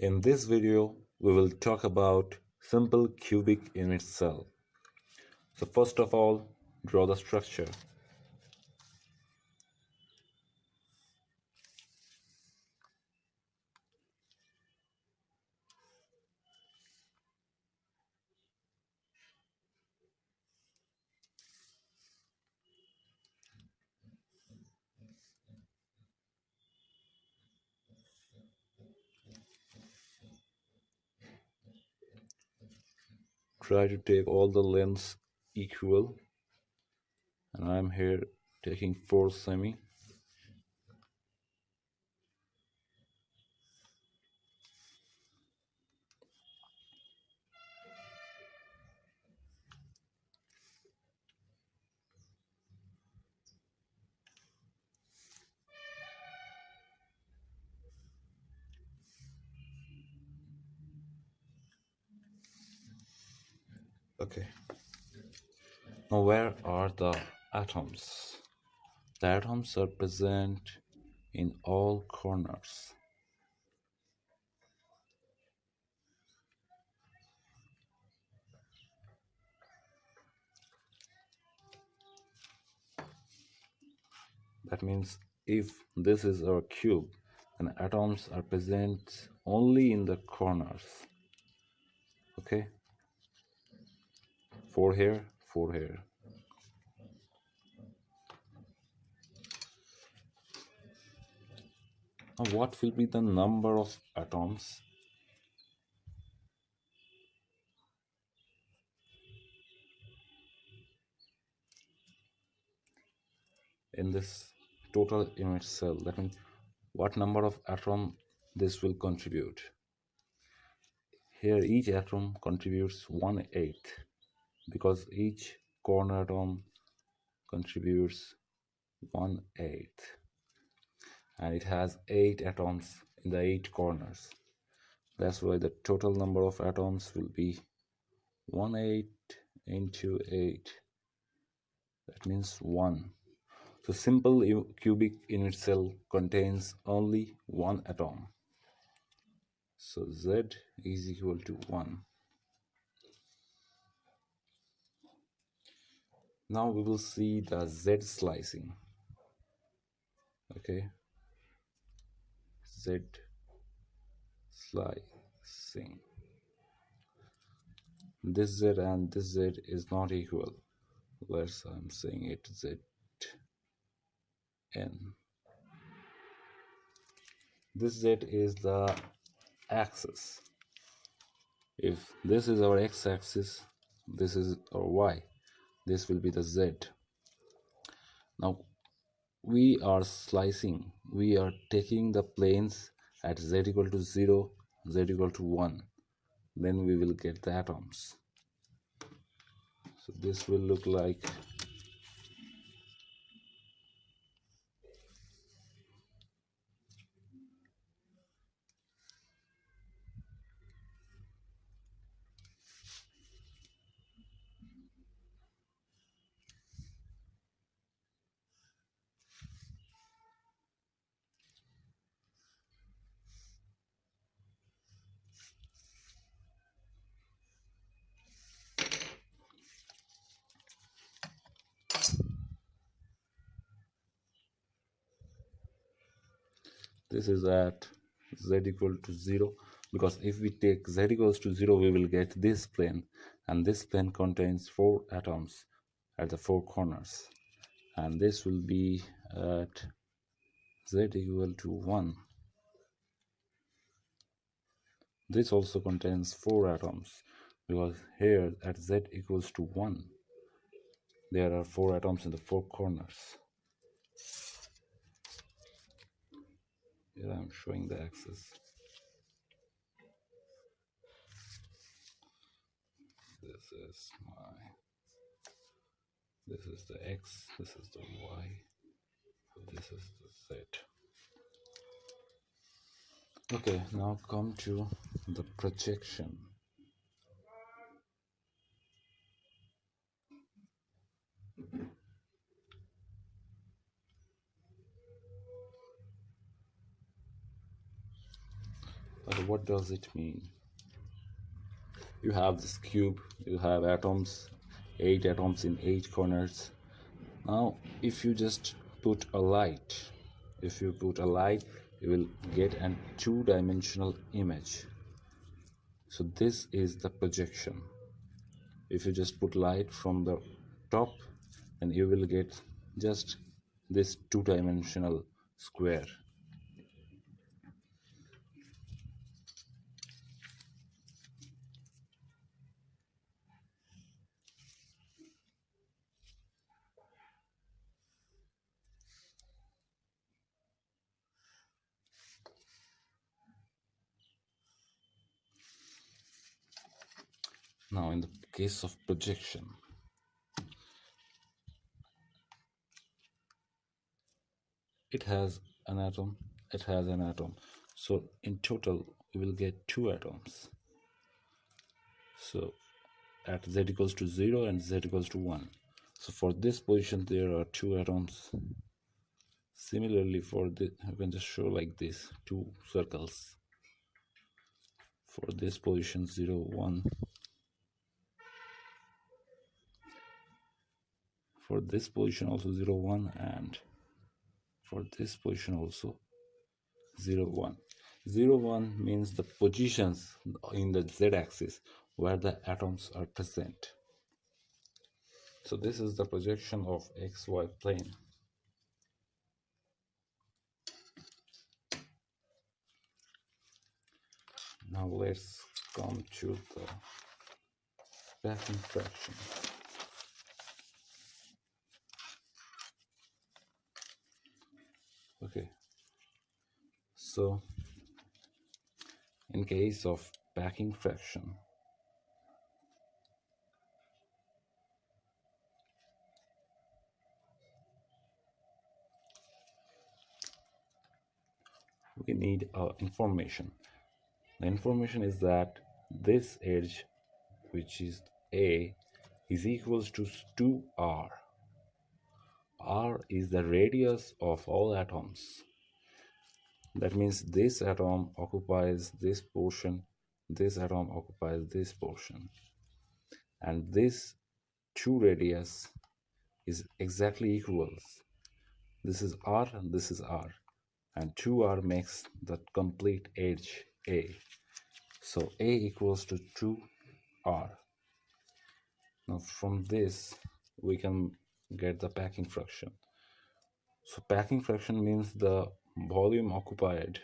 In this video, we will talk about simple cubic unit cell. So first of all, draw the structure. Try to take all the lengths equal, and I'm here taking 4 semi. Okay. Now where are the atoms? The atoms are present in all corners. That means if this is our cube, then atoms are present only in the corners. Okay? 4 here, 4 here. Now what will be the number of atoms? In this total unit cell? That means what number of atom this will contribute. Here each atom contributes 1/8 because each corner atom contributes 1/8, and it has 8 atoms in the 8 corners. That's why the total number of atoms will be 1/8 into 8. That means 1. So simple cubic unit cell contains only one atom. So Z is equal to 1. Now we will see the Z slicing. Okay. Z slicing. This Z and this Z is not equal. I'm saying it Z N. This Z is the axis. If this is our x-axis, this is our y, this will be the Z. Now we are slicing, we are taking the planes at z equal to 0, z equal to 1. Then we will get the atoms. So this will look like this is at z equal to 0, because if we take z equals to 0, we will get this plane, and this plane contains 4 atoms at the 4 corners, and this will be at z equal to 1. This also contains 4 atoms, because here at z equals to 1, there are 4 atoms in the 4 corners. Here I'm showing the axis. This is the x, this is the y, this is the z. Okay, now come to the projection. But what does it mean? You have this cube, you have atoms, 8 atoms in 8 corners. Now, if you just put a light, if you put a light, you will get a two-dimensional image. So this is the projection. If you just put light from the top, then you will get just this two-dimensional square. Now, in the case of projection, it has an atom, it has an atom. So in total, we will get 2 atoms. So at z equals to 0 and z equals to 1. So for this position, there are 2 atoms. Similarly, for this, you can just show like this, 2 circles. For this position, 0, 1. For this position also 0, 1, and for this position also 0, 1. 0, 1 means the positions in the z-axis where the atoms are present. So this is the projection of xy plane. Now let's come to the packing fraction. Okay, so in case of packing fraction, we need information. The information is that this edge, which is A, is equals to 2r. R is the radius of all atoms. That means this atom occupies this portion, this atom occupies this portion. And this 2 radius is exactly equals. This is R and this is R. And 2R makes the complete edge A. So A equals to 2R. Now from this, we can get the packing fraction. So packing fraction means the volume occupied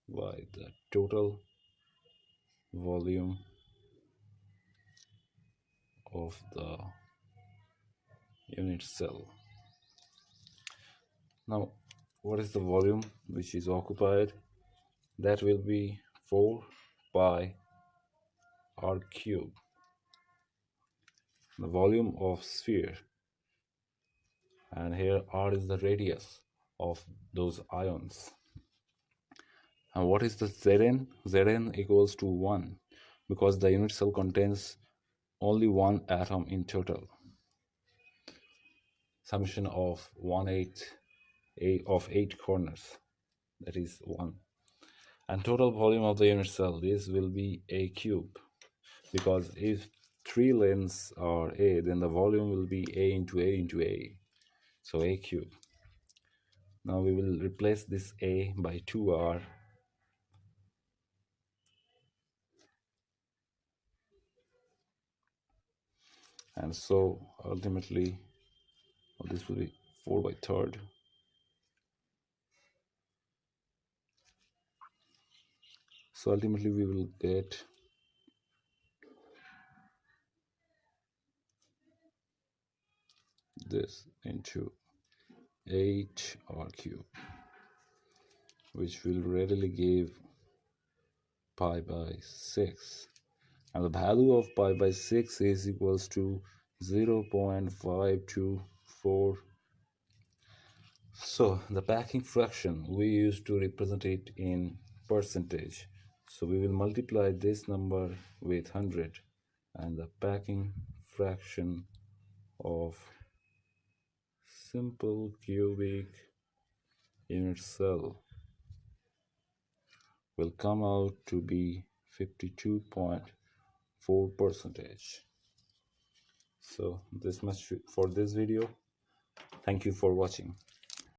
by the total volume of the unit cell. Now, what is the volume which is occupied? That will be 4 pi r cube, the volume of sphere, and here r is the radius of those ions. And what is the Zn? Zn equals to 1 because the unit cell contains only one atom in total. Summation of 8 corners, that is 1. And total volume of the unit cell, this will be A cube, because if 3 lengths are A, then the volume will be A into A into A, so A cube. Now we will replace this A by 2R. And so ultimately, this will be 4 by 3rd. So ultimately we will get this into 8R cube, which will readily give pi by 6. And the value of pi by 6 is equals to 0.524. So the packing fraction, we used to represent it in percentage. So we will multiply this number with 100, and the packing fraction of simple cubic unit cell will come out to be 52.4%. So this much for this video. Thank you for watching.